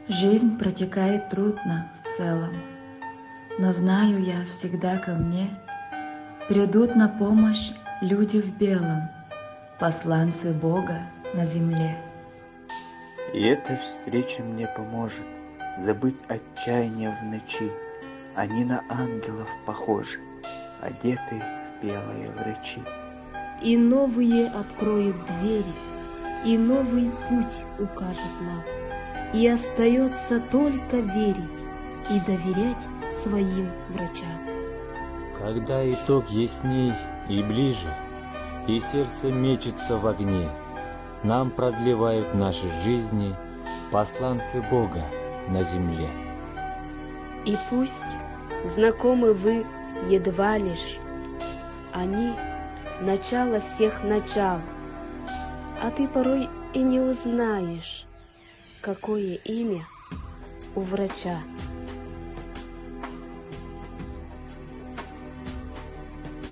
Жизнь протекает трудно в целом, но знаю я, всегда ко мне придут на помощь люди в белом, посланцы Бога на земле. И эта встреча мне поможет забыть отчаяние в ночи. Они на ангелов похожи, одеты в белые врачи. И новые откроют двери, и новый путь укажет нам. И остается только верить и доверять своим врачам. Когда итог ясней и ближе, и сердце мечется в огне, нам продлевают наши жизни посланцы Бога на земле. И пусть знакомы вы едва лишь, они — начало всех начал, а ты порой и не узнаешь, какое имя у врача.